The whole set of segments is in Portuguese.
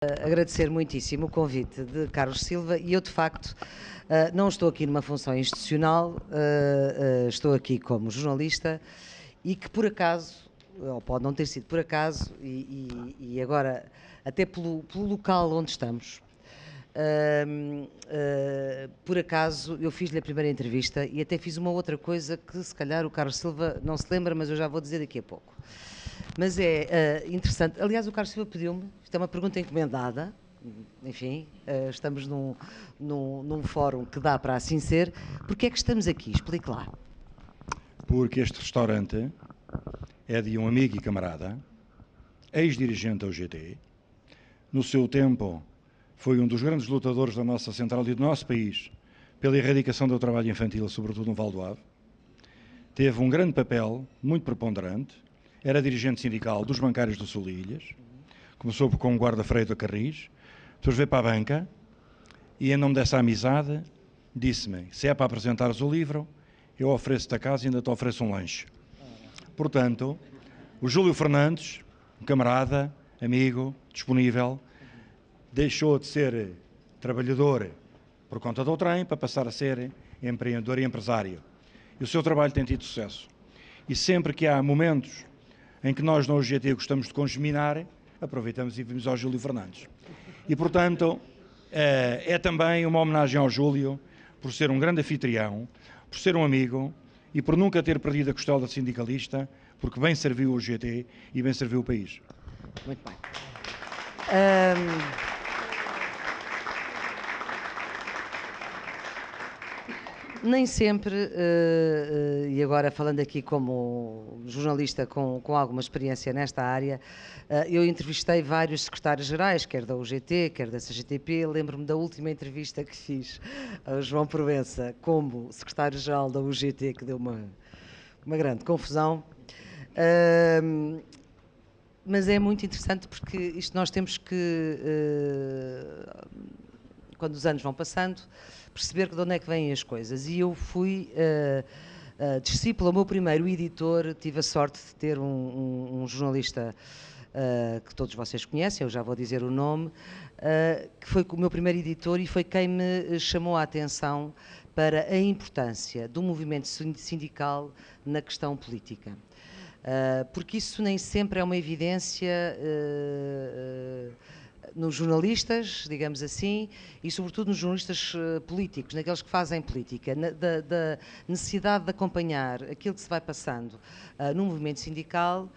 Agradecer muitíssimo o convite de Carlos Silva e eu, de facto, não estou aqui numa função institucional, estou aqui como jornalista e que por acaso, ou pode não ter sido por acaso, e agora até pelo local onde estamos, por acaso eu fiz-lhe a primeira entrevista e até fiz uma outra coisa que se calhar o Carlos Silva não se lembra, mas eu já vou dizer daqui a pouco. Mas é interessante. Aliás, o Carlos Silva pediu-me, isto é uma pergunta encomendada, enfim, estamos num fórum que dá para assim ser. Porquê é que estamos aqui? Explique lá. Porque este restaurante é de um amigo e camarada, ex-dirigente da UGT. No seu tempo, foi um dos grandes lutadores da nossa central e do nosso país pela erradicação do trabalho infantil, sobretudo no Val do Ave. Teve um grande papel, muito preponderante. Era dirigente sindical dos bancários do Sul e Ilhas. Começou com um guarda-freio da Carris, depois veio para a banca e, em nome dessa amizade, disse-me: se é para apresentares o livro, eu ofereço-te a casa e ainda te ofereço um lanche. Portanto, o Júlio Fernandes, um camarada, amigo, disponível, deixou de ser trabalhador por conta do trem para passar a ser empreendedor e empresário. E o seu trabalho tem tido sucesso. E sempre que há momentos em que nós na UGT gostamos de congeminar, aproveitamos e vimos ao Júlio Fernandes. E, portanto, é também uma homenagem ao Júlio por ser um grande anfitrião, por ser um amigo e por nunca ter perdido a costela sindicalista, porque bem serviu o UGT e bem serviu o país. Muito bem. Nem sempre, e agora falando aqui como jornalista com alguma experiência nesta área, eu entrevistei vários secretários-gerais, quer da UGT, quer da CGTP. Lembro-me da última entrevista que fiz ao João Provença como secretário-geral da UGT, que deu uma grande confusão. Mas é muito interessante porque isto nós temos que, quando os anos vão passando, perceber de onde é que vêm as coisas. E eu fui discípula, o meu primeiro editor, tive a sorte de ter um jornalista que todos vocês conhecem, eu já vou dizer o nome, que foi o meu primeiro editor e foi quem me chamou a atenção para a importância do movimento sindical na questão política. Porque isso nem sempre é uma evidência nos jornalistas, digamos assim, e sobretudo nos jornalistas políticos, naqueles que fazem política, da necessidade de acompanhar aquilo que se vai passando no movimento sindical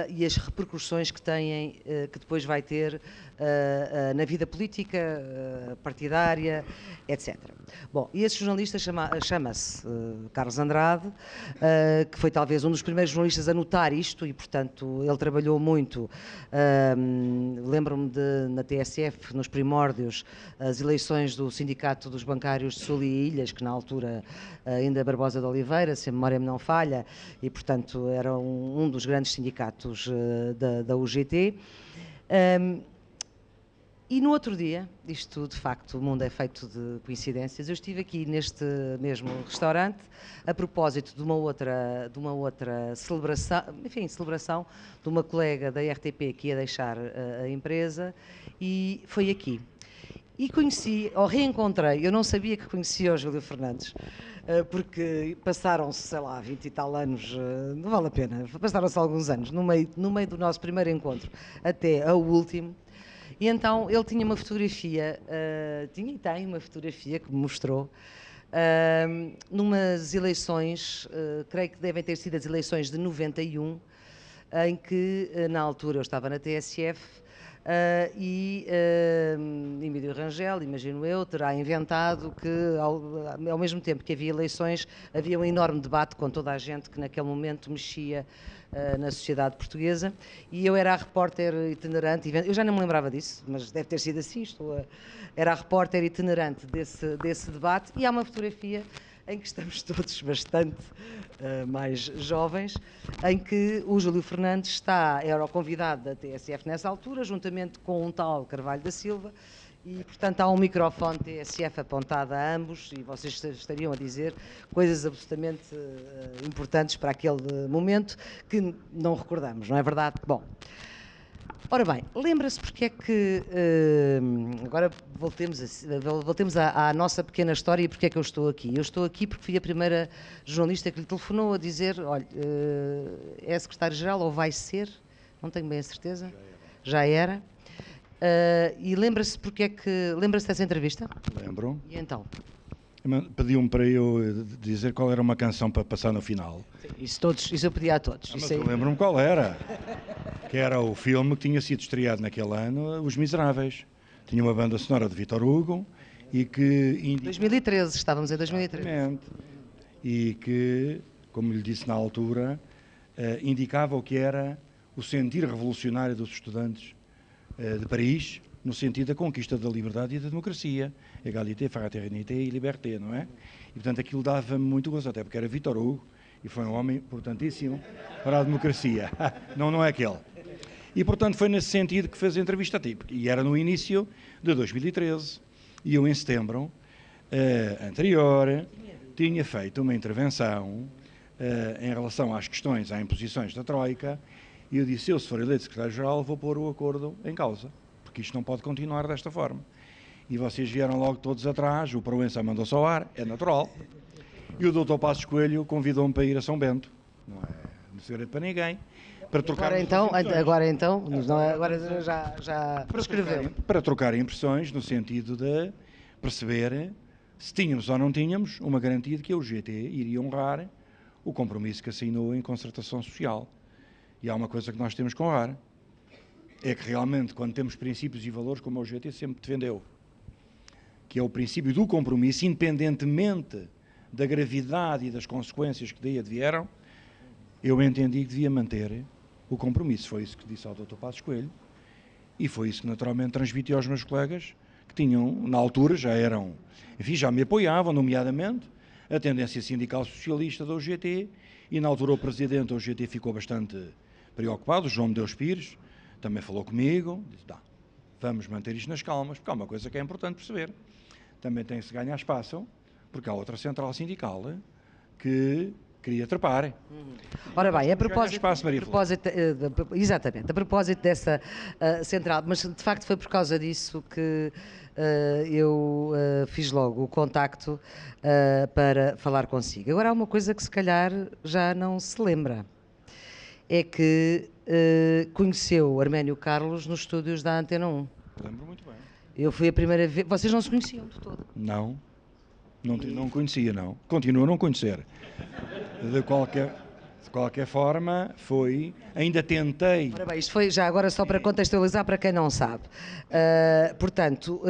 e as repercussões que têm, que depois vai ter na vida política, partidária, etc. Bom, e esse jornalista chama-se Carlos Andrade, que foi talvez um dos primeiros jornalistas a notar isto e, portanto, ele trabalhou muito. Lembro-me na TSF, nos primórdios, as eleições do Sindicato dos Bancários de Sul e Ilhas, que na altura ainda Barbosa de Oliveira, se a memória me não falha, e, portanto, era um dos grandes sindicatos da UGT. E no outro dia, isto de facto, o mundo é feito de coincidências, eu estive aqui neste mesmo restaurante a propósito de uma outra celebração, enfim, celebração de uma colega da RTP que ia deixar a empresa e foi aqui. E conheci, ou reencontrei, eu não sabia que conhecia o Júlio Fernandes, porque passaram-se, sei lá, 20 e tal anos, não vale a pena, passaram-se alguns anos, no meio do nosso primeiro encontro até ao último. E então ele tinha uma fotografia, tinha e tem uma fotografia que me mostrou, numas eleições, creio que devem ter sido as eleições de 91, em que na altura eu estava na TSF e Emílio Rangel, imagino eu, terá inventado que ao mesmo tempo que havia eleições havia um enorme debate com toda a gente que naquele momento mexia na sociedade portuguesa e eu era a repórter itinerante, eu já não me lembrava disso, mas deve ter sido assim, era a repórter itinerante desse debate e há uma fotografia em que estamos todos bastante mais jovens, em que o Júlio Fernandes era o convidado da TSF nessa altura, juntamente com um tal Carvalho da Silva, e, portanto, há um microfone TSF apontado a ambos e vocês estariam a dizer coisas absolutamente importantes para aquele momento que não recordamos, não é verdade? Bom, Ora bem, lembra-se porque é que, agora voltemos à nossa pequena história e porque é que eu estou aqui. Eu estou aqui porque fui a primeira jornalista que lhe telefonou a dizer, olha, é secretário-geral ou vai ser, não tenho bem a certeza, já era. E lembra-se porque é que, lembra-se dessa entrevista? Lembro. E então? Pediam-me para eu dizer qual era uma canção para passar no final. Isso eu pedi a todos. Mas eu lembro-me qual era. Que era o filme que tinha sido estreado naquele ano, Os Miseráveis. Tinha uma banda sonora de Vítor Hugo e que... 2013, estávamos em 2013. Exatamente. E que, como lhe disse na altura, indicava o que era o sentir revolucionário dos estudantes de Paris, no sentido da conquista da liberdade e da democracia. Égalité, fraternité e liberté, não é? E, portanto, aquilo dava-me muito gozo, até porque era Vítor Hugo e foi um homem importantíssimo para a democracia. Não é aquele. E, portanto, foi nesse sentido que fez a entrevista a ti. E era no início de 2013. E eu, em setembro anterior, tinha feito uma intervenção em relação às questões, às imposições da Troika. E eu disse, se for eleito secretário-geral, vou pôr o acordo em causa. Porque isto não pode continuar desta forma. E vocês vieram logo todos atrás, o Proença mandou-se ao ar, é natural. E o Dr. Passos Coelho convidou-me para ir a São Bento. Não é segredo para ninguém. Para trocar agora já prescreveu. Para trocar impressões no sentido de perceber se tínhamos ou não tínhamos uma garantia de que a UGT iria honrar o compromisso que assinou em concertação social. E há uma coisa que nós temos que honrar, é que realmente quando temos princípios e valores como a UGT sempre defendeu, que é o princípio do compromisso, independentemente da gravidade e das consequências que daí advieram, eu entendi que devia manter o compromisso. Foi isso que disse ao Dr. Passos Coelho e foi isso que naturalmente transmiti aos meus colegas que tinham, na altura, já me apoiavam, nomeadamente, a tendência sindical socialista da UGT e na altura o presidente da UGT ficou bastante preocupado, o João Medeiros Pires, também falou comigo, disse, vamos manter isto nas calmas, porque há uma coisa que é importante perceber. Também tem-se ganhar espaço, porque há outra central sindical que queria trepar. Ora bem, a propósito dessa central, mas de facto foi por causa disso que eu fiz logo o contacto para falar consigo. Agora há uma coisa que se calhar já não se lembra, é que conheceu Arménio Carlos nos estúdios da Antena 1. Lembro muito bem. Eu fui a primeira vez... Vocês não se conheciam de todo? Não conhecia, não. Continuo a não conhecer. De qualquer forma, ainda tentei... Ora bem, isto foi já agora só para contextualizar para quem não sabe. Portanto,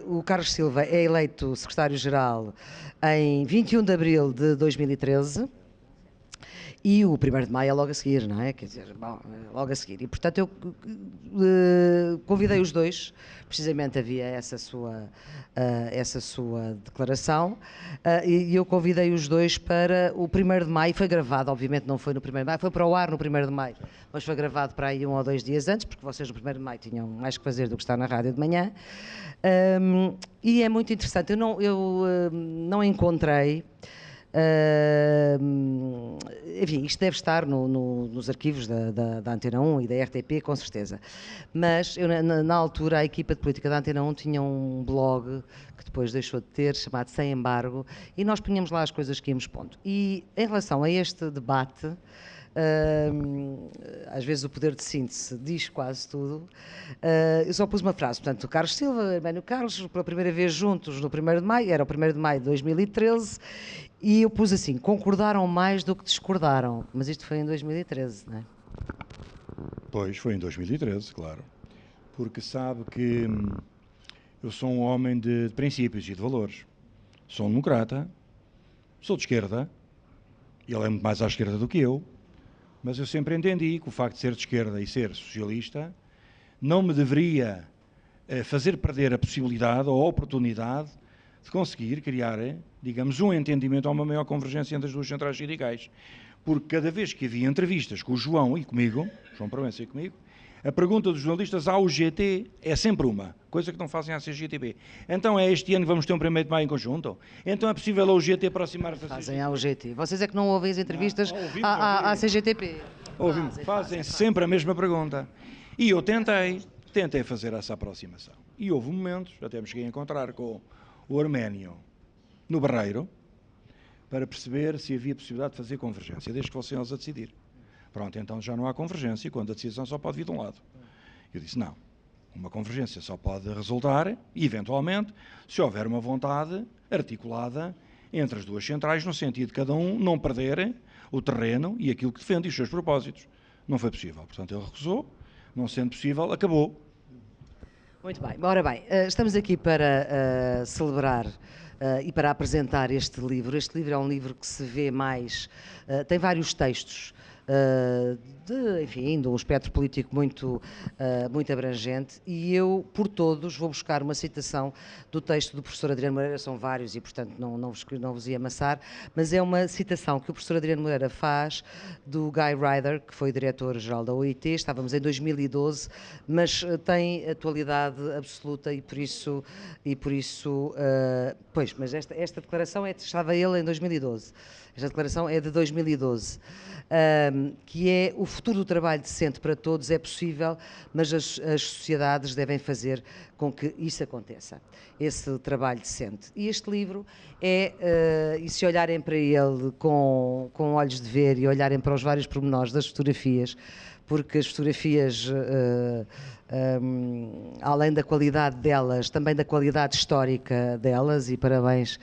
o Carlos Silva é eleito secretário-geral em 21 de abril de 2013 e o 1º de maio é logo a seguir, não é? Quer dizer, logo a seguir. E, portanto, eu convidei os dois, precisamente havia essa sua declaração, e eu convidei os dois para o 1º de maio, foi gravado, obviamente não foi no 1º de maio, foi para o ar no 1º de maio, mas foi gravado para aí 1 ou 2 dias antes, porque vocês no 1º de maio tinham mais que fazer do que estar na rádio de manhã, e é muito interessante, eu não encontrei... enfim, isto deve estar nos arquivos da Antena 1 e da RTP, com certeza. Mas eu, na altura, a equipa de política da Antena 1 tinha um blog que depois deixou de ter, chamado Sem Embargo, e nós punhamos lá as coisas que íamos pondo. E em relação a este debate, às vezes o poder de síntese diz quase tudo, eu só pus uma frase, portanto, o Carlos Silva, Arménio Carlos, pela primeira vez juntos no 1º de maio, era o 1º de maio de 2013, e eu pus assim, concordaram mais do que discordaram, mas isto foi em 2013, não é? Pois, foi em 2013, claro, porque sabe que eu sou um homem de princípios e de valores, sou um democrata, sou de esquerda, ele é muito mais à esquerda do que eu, mas eu sempre entendi que o facto de ser de esquerda e ser socialista não me deveria fazer perder a possibilidade ou a oportunidade de conseguir criar, digamos, um entendimento ou uma maior convergência entre as duas centrais sindicais. Porque cada vez que havia entrevistas com o João e comigo, João Proença e comigo, a pergunta dos jornalistas à UGT é sempre uma, coisa que não fazem à CGTB. Então é este ano que vamos ter um 1º de maio em conjunto? Então é possível a UGT aproximar-se da CGTB? Fazem à UGT. Vocês é que não ouvem as entrevistas à CGTP? Fazem sempre a mesma pergunta. E eu tentei fazer essa aproximação. E houve momentos, até me cheguei a encontrar com o Arménio no Barreiro, para perceber se havia possibilidade de fazer convergência, desde que fossem eles a decidir. Pronto, então já não há convergência, quando a decisão só pode vir de um lado. Eu disse, não, uma convergência só pode resultar, eventualmente, se houver uma vontade articulada entre as duas centrais, no sentido de cada um não perder o terreno e aquilo que defende e os seus propósitos. Não foi possível, portanto ele recusou, não sendo possível, acabou. Muito bem. Ora bem, estamos aqui para celebrar e para apresentar este livro. Este livro é um livro que se vê mais, tem vários textos, enfim, de um espectro político muito abrangente, e eu, por todos, vou buscar uma citação do texto do professor Adriano Moreira, são vários e, portanto, não vos ia amassar, mas é uma citação que o professor Adriano Moreira faz do Guy Ryder, que foi diretor-geral da OIT, estávamos em 2012, mas tem atualidade absoluta e por isso pois, mas esta declaração estava ele em 2012, esta declaração é de 2012, que é: o futuro do trabalho decente para todos é possível, mas as sociedades devem fazer com que isso aconteça, esse trabalho decente. E este livro e se olharem para ele com olhos de ver e olharem para os vários pormenores das fotografias, porque as fotografias, além da qualidade delas, também da qualidade histórica delas, e parabéns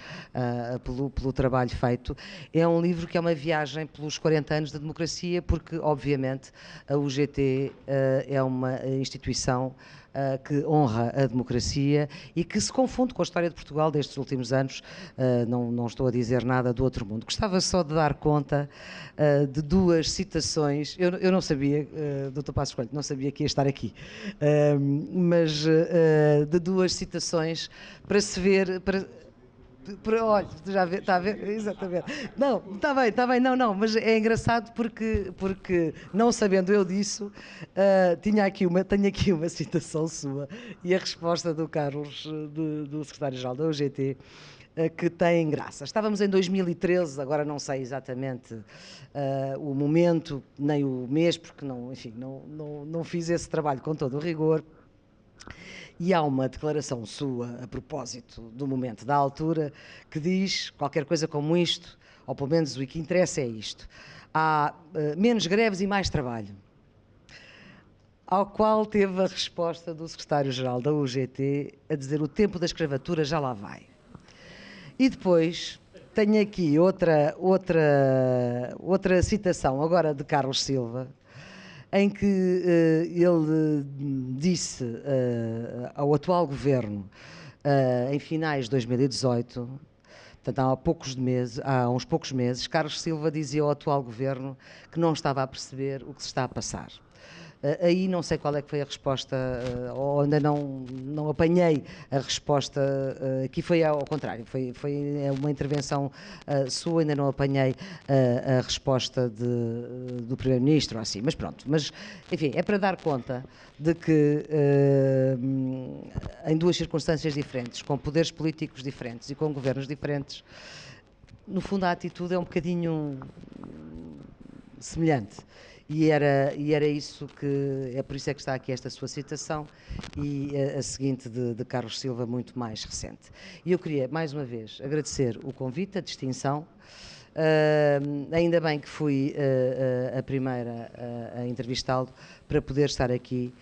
pelo trabalho feito, é um livro que é uma viagem pelos 40 anos da democracia, porque, obviamente, a UGT é uma instituição que honra a democracia e que se confunde com a história de Portugal destes últimos anos. Não estou a dizer nada do outro mundo. Gostava só de dar conta de duas citações. Eu não sabia, Dr. Passos Coelho, não sabia que ia estar aqui, mas de duas citações para se ver... Olha, já vê, está a ver? Exatamente. Não, está bem, não, mas é engraçado porque não sabendo eu disso, tenho aqui uma citação sua e a resposta do Carlos, do secretário-geral da UGT, que tem graça. Estávamos em 2013, agora não sei exatamente o momento, nem o mês, porque não fiz esse trabalho com todo o rigor. E há uma declaração sua, a propósito do momento, da altura, que diz qualquer coisa como isto, ou pelo menos o que interessa é isto: há menos greves e mais trabalho. Ao qual teve a resposta do secretário-geral da UGT a dizer: o tempo da escravatura já lá vai. E depois tenho aqui outra citação, agora de Carlos Silva, em que ele disse ao atual governo, em finais de 2018, portanto há uns poucos meses, Carlos Silva dizia ao atual governo que não estava a perceber o que se está a passar. Aí não sei qual é que foi a resposta, ou ainda não apanhei a resposta, aqui foi ao contrário, foi uma intervenção sua, ainda não apanhei a resposta do Primeiro-Ministro, assim, mas pronto, mas enfim, é para dar conta de que em duas circunstâncias diferentes, com poderes políticos diferentes e com governos diferentes, no fundo a atitude é um bocadinho semelhante. E era isso que... É por isso é que está aqui esta sua citação e a seguinte de Carlos Silva, muito mais recente. E eu queria, mais uma vez, agradecer o convite, a distinção. Ainda bem que fui a primeira a entrevistá-lo para poder estar aqui,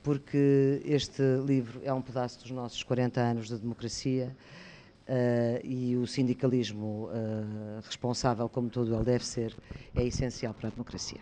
porque este livro é um pedaço dos nossos 40 anos de democracia. E o sindicalismo responsável, como todo ele deve ser, é essencial para a democracia.